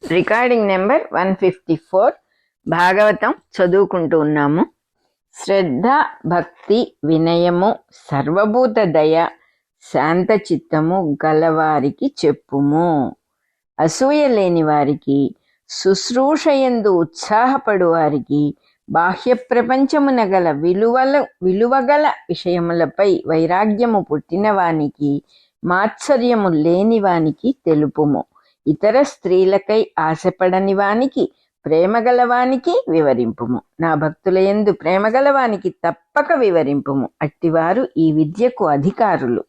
Recording number 154. Bhagavatam చదువుకుంటూ ఉన్నాము. శ్రద్ధ, భక్తి, వినయము, సర్వభూత దయ, శాంత చిత్తము గలవారికి చెప్పుము. అసూయ లేని వారికి, శుశ్రూషయందు ఉత్సాహపడు వారికి, బాహ్య ప్రపంచమున గల విలువగల విషయములపై వైరాగ్యము పుట్టిన వానికి, మాత్సర్యము లేని వానికి తెలుపుము. ఇతర స్త్రీలకై ఆశపడని వానికి, ప్రేమగలవానికి వివరింపుము. నా భక్తులయందు ప్రేమగలవానికి తప్పక వివరింపుము. అట్టివారు ఈ విద్యకు అధికారులు.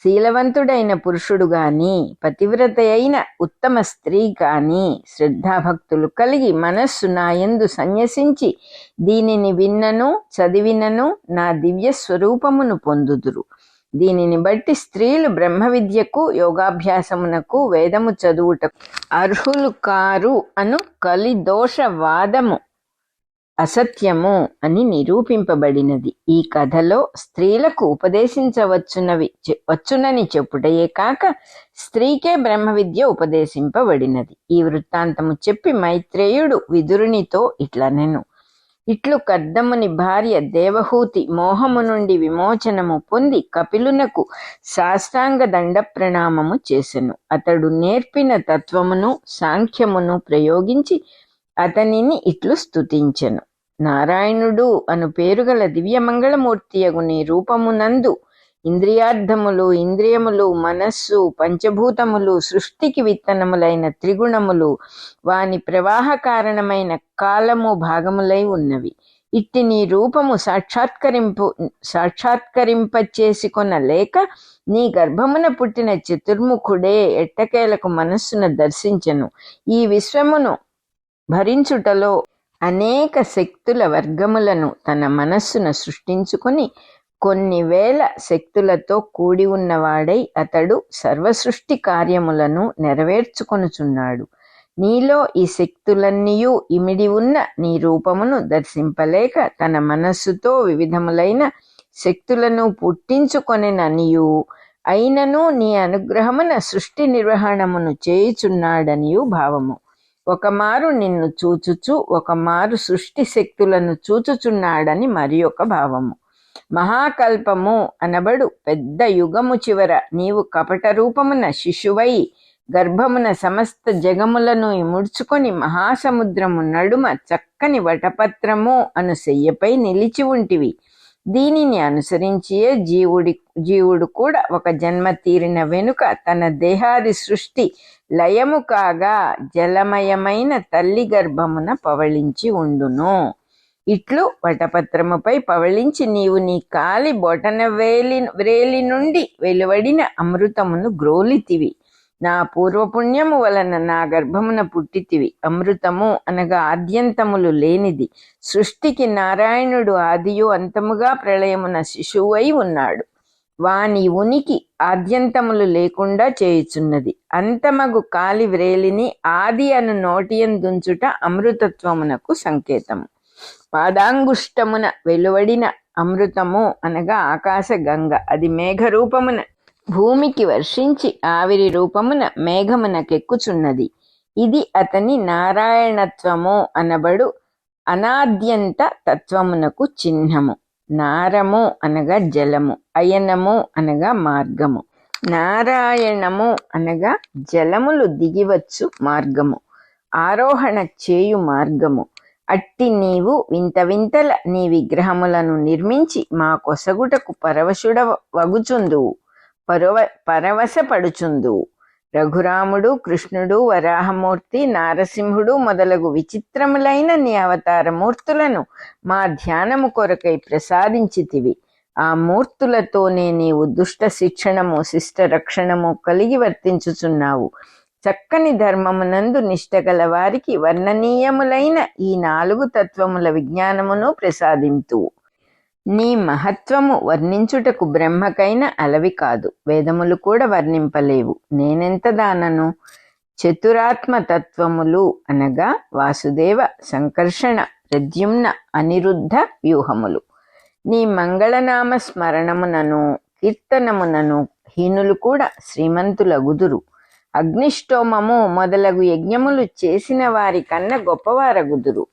శీలవంతుడైన పురుషుడు గాని, పతివ్రత అయిన ఉత్తమ స్త్రీ గాని, శ్రద్ధాభక్తులు కలిగి మనస్సు నాయందు సన్యసించి దీనిని విన్నను చదివినను నా దివ్య స్వరూపమును పొందుదురు. దీనిని బట్టి స్త్రీలు బ్రహ్మ విద్యకు, యోగాభ్యాసమునకు, వేదము చదువుటకు అర్హులు కారు అను కలిదోషవాదము అసత్యము అని నిరూపింపబడినది. ఈ కథలో స్త్రీలకు వచ్చునని చెప్పుటయే కాక స్త్రీకే బ్రహ్మ విద్య ఉపదేశింపబడినది. ఈ వృత్తాంతము చెప్పి మైత్రేయుడు విదురునితో ఇట్లనెను: ఇట్లు కర్దముని భార్య దేవహూతి మోహము నుండి విమోచనము పొంది కపిలునకు సాష్టాంగ దండ ప్రణామము చేసెను. అతడు నేర్పిన తత్వమును సాంఖ్యమును ప్రయోగించి అతనిని ఇట్లు స్తుతించెను: నారాయణుడు అను పేరుగల దివ్యమంగళమూర్తియగు నీ రూపమునందు ఇంద్రియార్థములు, ఇంద్రియములు, మనస్సు, పంచభూతములు, సృష్టికి విత్తనములైన త్రిగుణములు, వాని ప్రవాహ కారణమైన కాలము భాగములై ఉన్నవి. ఇట్టి నీ రూపము సాక్షాత్కరింపచేసికొనలేక నీ గర్భమున పుట్టిన చతుర్ముఖుడే ఎట్టకేలకు మనస్సున దర్శించెను. ఈ విశ్వమును భరించుటలో అనేక శక్తుల వర్గములను తన మనస్సున సృష్టించుకొని కొన్ని వేల శక్తులతో కూడి ఉన్నవాడై అతడు సర్వసృష్టి కార్యములను నెరవేర్చుకొనుచున్నాడు. నీలో ఈ శక్తులన్నీయూ ఇమిడి ఉన్న నీ రూపమును దర్శింపలేక తన మనస్సుతో వివిధములైన శక్తులను పుట్టించుకొనెననియు, అయినను నీ అనుగ్రహమున సృష్టి నిర్వహణమును చేయుచున్నాడనియు భావము. ఒకమారు నిన్ను చూచుచు ఒకమారు సృష్టి శక్తులను చూచుచున్నాడని మరి ఒక భావము. మహాకల్పము అనబడు పెద్ద యుగము చివర నీవు కపట రూపమున శిశువై గర్భమున సమస్త జగములను ఇముడ్చుకొని మహాసముద్రము నడుమ చక్కని వటపత్రము అను శయ్యపై నిలిచి ఉంటివి. దీనిని అనుసరించియే జీవుడు కూడా ఒక జన్మ తీరిన వెనుక తన దేహాది సృష్టి లయము కాగా జలమయమైన తల్లి గర్భమున పవళించి ఉండును. ఇట్లు వటపత్రముపై పవళించి నీవు నీ కాలి బొటన వ్రేలి నుండి వెలువడిన అమృతమును గ్రోలితివి. నా పూర్వపుణ్యము వలన నా గర్భమున పుట్టితివి. అమృతము అనగా ఆద్యంతములు లేనిది. సృష్టికి నారాయణుడు ఆదియు అంతముగా ప్రళయమున శిశువై ఉన్నాడు. వాని ఉనికి ఆద్యంతములు లేకుండా చేయుచున్నది. అంతమగు కాలి వ్రేలిని ఆది అను నోటియందుంచుట అమృతత్వమునకు సంకేతము. పాదాంగుష్టమున వెలువడిన అమృతము అనగా ఆకాశ గంగ. అది మేఘరూపమున భూమికి వర్షించి ఆవిరి రూపమున మేఘమునకెక్కుచున్నది. ఇది అతని నారాయణత్వము అనబడు అనాద్యంత తత్వమునకు చిహ్నము. నారము అనగా జలము, అయనము అనగా మార్గము, నారాయణము అనగా జలములు దిగివచ్చు మార్గము, ఆరోహణ చేయు మార్గము. అట్టి నీవు వింత వింతల నీ విగ్రహములను నిర్మించి మా కొసగుటకు వగుచుందువు, పరవశపడుచుందువు. రఘురాముడు, కృష్ణుడు, వరాహమూర్తి, నారసింహుడు మొదలగు విచిత్రములైన నీ అవతారమూర్తులను మా ధ్యానము కొరకై ప్రసాదించితివి. ఆ మూర్తులతోనే నీవు దుష్ట శిక్షణము, శిష్ట రక్షణము కలిగి వర్తించుచున్నావు. చక్కని ధర్మమునందు నిష్టగల వారికి వర్ణనీయములైన ఈ 4 తత్వముల విజ్ఞానమును ప్రసాదింతువు. నీ మహత్వము వర్ణించుటకు బ్రహ్మకైన అలవి కాదు, వేదములు కూడా వర్ణింపలేవు. నేనెంత దానను? చతురాత్మ తత్వములు అనగా వాసుదేవ, సంకర్షణ, ప్రద్యుమ్న, అనిరుద్ధ వ్యూహములు. నీ మంగళనామ స్మరణమునను కీర్తనమునను హీనులు కూడా శ్రీమంతులగుదురు. అగ్నిష్టోమము మొదలగు యజ్ఞములు చేసిన వారి కన్నా గొప్పవారగుదురు.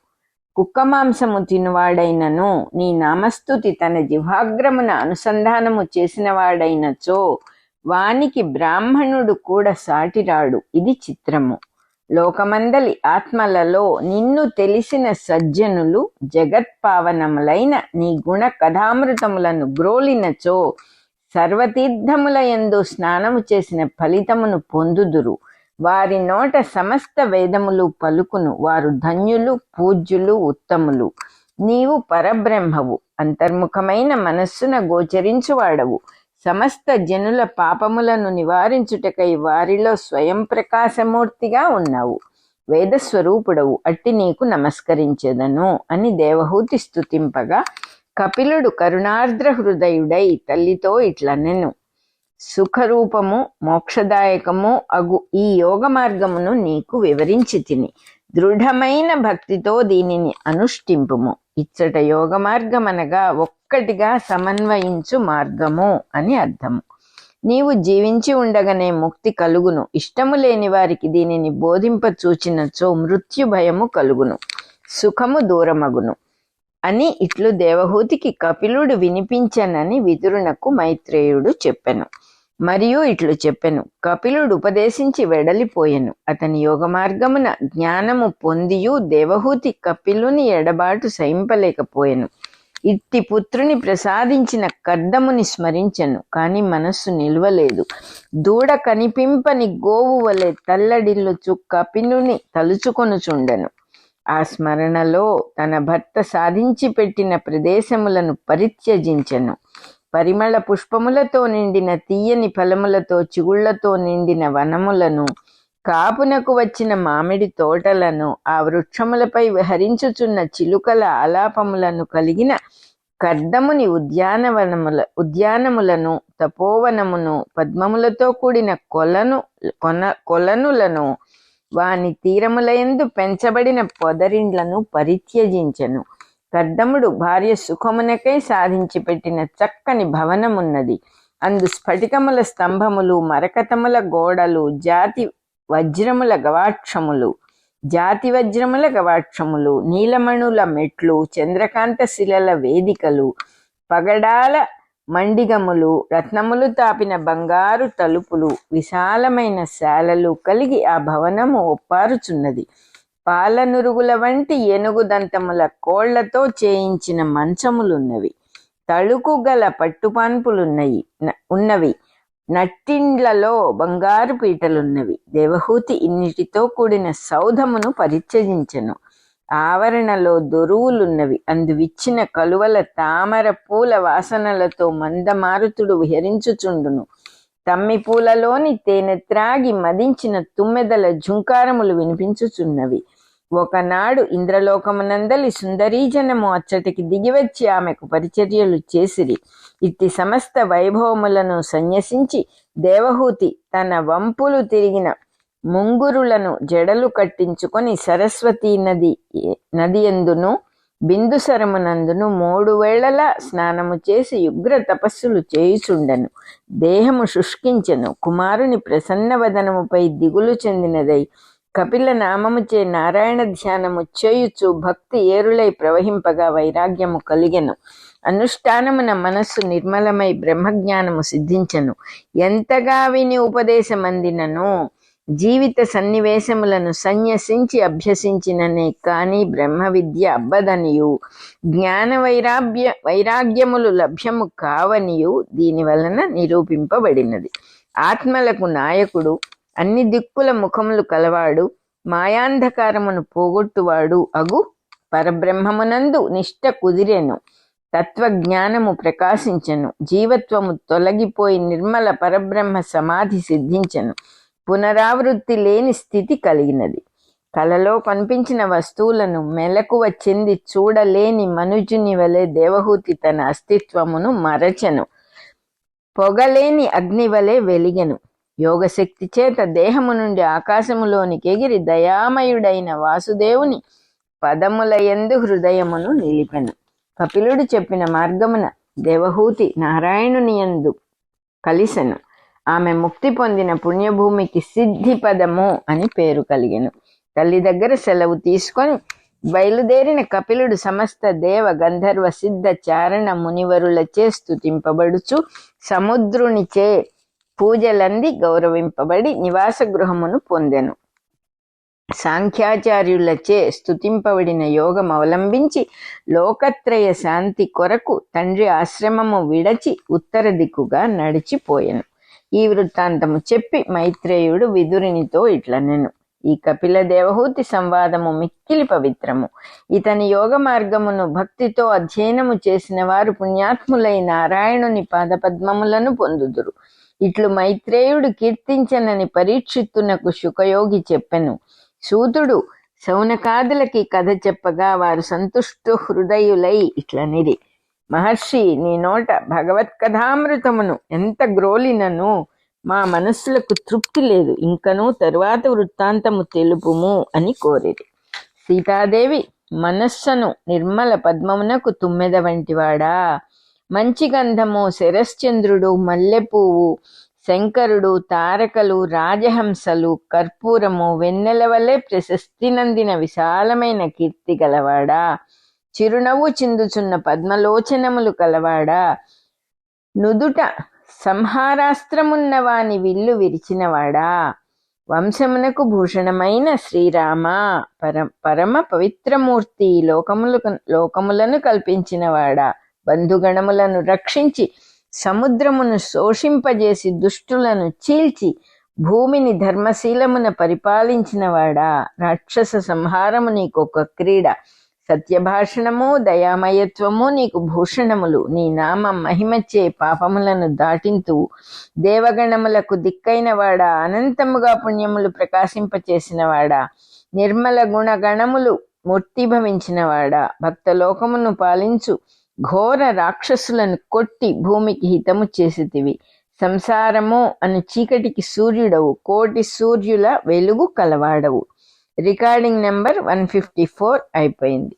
కుక్క మాంసము తినువాడైనను నీ నామస్తుతి తన జిహ్వాగ్రమున అనుసంధానము చేసినవాడైనచో వానికి బ్రాహ్మణుడు కూడా సాటిరాడు. ఇది చిత్రము. లోకమందలి ఆత్మలలో నిన్ను తెలిసిన సజ్జనులు జగత్పావనములైన నీ గుణ కథామృతములను గ్రోలినచో సర్వతీర్థముల యందు స్నానము చేసిన ఫలితమును పొందుదురు. వారి నోట సమస్త వేదములు పలుకును. వారు ధన్యులు, పూజ్యులు, ఉత్తములు. నీవు పరబ్రహ్మవు, అంతర్ముఖమైన మనస్సున గోచరించువాడవు. సమస్త జనుల పాపములను నివారించుటకై వారిలో స్వయం ప్రకాశమూర్తిగా ఉన్నావు. వేదస్వరూపుడవు, అట్టి నీకు నమస్కరించెదను అని దేవహూతి స్తుతింపగా కపిలుడు కరుణార్ద్ర హృదయుడై తల్లితో ఇట్లనెను. సుఖరూపము మోక్షదాయకము అగు ఈ యోగ మార్గమును నీకు వివరించి తిని దృఢమైన భక్తితో దీనిని అనుష్ఠింపుము. ఇచ్చట యోగ మార్గమనగా ఒక్కటిగా సమన్వయించు మార్గము అని అర్థము. నీవు జీవించి ఉండగానే ముక్తి కలుగును. ఇష్టము లేని వారికి దీనిని బోధింప చూచినచో మృత్యు భయము కలుగును, సుఖము దూరమగును అని ఇట్లు దేవహూతికి కపిలుడు వినిపించనని విదురునకు మైత్రేయుడు చెప్పెను. మరియు ఇట్లు చెప్పెను. కపిలుడు ఉపదేశించి వెడలిపోయెను. అతని యోగ మార్గమున జ్ఞానము పొందియు దేవహూతి కపిలుని ఎడబాటు సహింపలేకపోయెను. ఇట్టి పుత్రుని ప్రసాదించిన కర్దముని స్మరించెను, కాని మనస్సు నిల్వలేదు. దూడ కనిపింపని గోవు వలె తల్లడిల్లుచు కపిలుని తలుచుకొనుచుండెను. ఆ స్మరణలో తన భర్త సాధించి పెట్టిన ప్రదేశములను పరిత్యజించెను. పరిమళ పుష్పములతో నిండిన తీయని ఫలములతో చిగుళ్లతో నిండిన వనములను, కాపునకు వచ్చిన మామిడి తోటలను, ఆ వృక్షములపై విహరించుచున్న చిలుకల ఆలాపములను కలిగిన కర్దముని ఉద్యానములను, తపోవనమును, పద్మములతో కూడిన కొలనులను, వాని తీరములయందు పెంచబడిన పొదరిండ్లను పరిత్యజించెను. కర్దముడు భార్య సుఖమునకై సాధించి పెట్టిన చక్కని భవనమున్నది. అందు స్ఫటికముల స్తంభములు, మరకతముల గోడలు, జాతి వజ్రముల గవాక్షములు, నీలమణుల మెట్లు, చంద్రకాంత శిలల వేదికలు, పగడాల మండిగములు, రత్నములు తాపిన బంగారు తలుపులు, విశాలమైన శాలలు కలిగి ఆ భవనము ఒప్పారుచున్నది. పాలనురుగుల వంటి ఏనుగుదంతముల కోళ్లతో చేయించిన మంచములున్నవి. తళుకు గల పట్టుపాన్పులున్నవి. నట్టిండ్లలో బంగారు పీటలున్నవి. దేవహూతి ఇన్నిటితో కూడిన సౌధమును పరిత్యజించెను. ఆవరణలో దొరువులున్నవి. అందు విచ్చిన కలువల తామర పూల వాసనలతో మందమారుతుడు విహరించుచుండును. తమ్మి పూలలోని తేనె త్రాగి మదించిన తుమ్మెదల ఝుంకారములు వినిపించుచున్నవి. ఒకనాడు ఇంద్రలోకమునందలి సుందరీజనము అచ్చటికి దిగివచ్చి ఆమెకు పరిచర్యలు చేసిరి. ఇట్టి సమస్త వైభవములను సన్యసించి దేవహూతి తన వంపులు తిరిగిన ముంగురులను జడలు కట్టించుకొని సరస్వతీ నది ఎందును బిందుసరమునందును 3 వేళలా స్నానము చేసి ఉగ్ర తపస్సులు చేయుచుండెను. దేహము శుష్కించెను. కుమారుని ప్రసన్న వదనముపై దిగులు చెందినదై కపిల నామముచే నారాయణ ధ్యానము చేయుచు భక్తి ఏరులై ప్రవహింపగా వైరాగ్యము కలిగెను. అనుష్ఠానమున మనస్సు నిర్మలమై బ్రహ్మజ్ఞానము సిద్ధించెను. ఎంతగా విని ఉపదేశమందినను జీవిత సన్నివేశములను సన్యసించి అభ్యసించిననే కాని బ్రహ్మ విద్య అబ్బదనియు జ్ఞాన వైరాగ్యములు లభ్యము కావనియు దీని వలన నిరూపింపబడినది. ఆత్మలకు నాయకుడు, అన్ని దిక్కుల ముఖములు కలవాడు, మాయాంధకారమును పోగొట్టువాడు అగు పరబ్రహ్మమునందు నిష్ట కుదిరెను. తత్వజ్ఞానము ప్రకాశించెను. జీవత్వము తొలగిపోయి నిర్మల పరబ్రహ్మ సమాధి సిద్ధించెను. పునరావృత్తి లేని స్థితి కలిగినది. కలలో కనిపించిన వస్తువులను మెలకువ చెంది చూడలేని మనుజుని వలె దేవహూతి తన అస్తిత్వమును మరచెను. పొగలేని అగ్ని వలె వెలిగెను. యోగశక్తి చేత దేహము నుండి ఆకాశములోనికి ఎగిరి దయామయుడైన వాసుదేవుని పదముల యందు హృదయమును నిలిపెను. కపిలుడు చెప్పిన మార్గమున దేవహూతి నారాయణుని యందు కలిసెను. ఆమె ముక్తి పొందిన పుణ్యభూమికి సిద్ధిపదము అని పేరు కలిగెను. తల్లి దగ్గర సెలవు తీసుకొని బయలుదేరిన కపిలుడు సమస్త దేవ గంధర్వ సిద్ధ చారణ మునివరులచే స్తుతింపబడుచు సముద్రునిచే పూజలంది గౌరవింపబడి నివాస గృహమును పొందెను. సాంఖ్యాచార్యులచే స్తుతింపబడిన యోగం అవలంబించి లోకత్రయ శాంతి కొరకు తండ్రి ఆశ్రమము విడచి ఉత్తర దిక్కుగా నడిచిపోయెను. ఈ వృత్తాంతము చెప్పి మైత్రేయుడు విదురునితో ఇట్లనెను. ఈ కపిల దేవహూతి సంవాదము మిక్కిలి పవిత్రము. ఇతని యోగ మార్గమును భక్తితో అధ్యయనము చేసిన వారు పుణ్యాత్ములై నారాయణుని పాదపద్మములను పొందుదురు. ఇట్లు మైత్రేయుడు కీర్తించనని పరీక్షిత్తునకు శుకయోగి చెప్పెను. సూతుడు శౌనకాదులకి కథ చెప్పగా వారు సంతుష్టు హృదయులై ఇట్లనిరి. మహర్షి, నీ నోట భగవత్ కథామృతమును ఎంత గ్రోలినను మా మనస్సులకు తృప్తి లేదు, ఇంకనూ తరువాత వృత్తాంతము తెలుపుము అని కోరిరి. సీతాదేవి, మనస్సను నిర్మల పద్మమునకు తుమ్మెద వంటివాడా, మంచి గంధము శరశ్చంద్రుడు, మల్లెపువ్వు, శంకరుడు, తారకలు, రాజహంసలు, కర్పూరము, వెన్నెల వలె ప్రశస్తి నందిన విశాలమైన కీర్తి గలవాడా, చిరునవ్వు చిందుచున్న పద్మలోచనములు కలవాడా, నుదుట సంహారాస్త్రమున్న వాని విల్లు విరిచినవాడా, వంశమునకు భూషణమైన శ్రీరామ, పరమ పవిత్రమూర్తి, లోకములను కల్పించినవాడా, బంధుగణములను రక్షించి సముద్రమును శోషింపజేసి దుష్టులను చీల్చి భూమిని ధర్మశీలమున పరిపాలించినవాడా, రాక్షస సంహారము నీకొక క్రీడ, సత్యభాషణము దయామయత్వము నీకు భూషణములు, నీ నామ మహిమచే పాపములను దాటింతువు, దేవగణములకు దిక్కైనవాడా, అనంతముగా పుణ్యములు ప్రకాశింపచేసినవాడా, నిర్మల గుణగణములు మూర్తిభవించినవాడా, భక్తలోకమును పాలించు ఘోర రాక్షసులను కొట్టి భూమికి హితము చేసితివి, సంసారము అను చీకటికి సూర్యుడవు, కోటి సూర్యుల వెలుగు కలవాడవు. రికార్డింగ్ నెంబర్ 154 అయిపోయింది.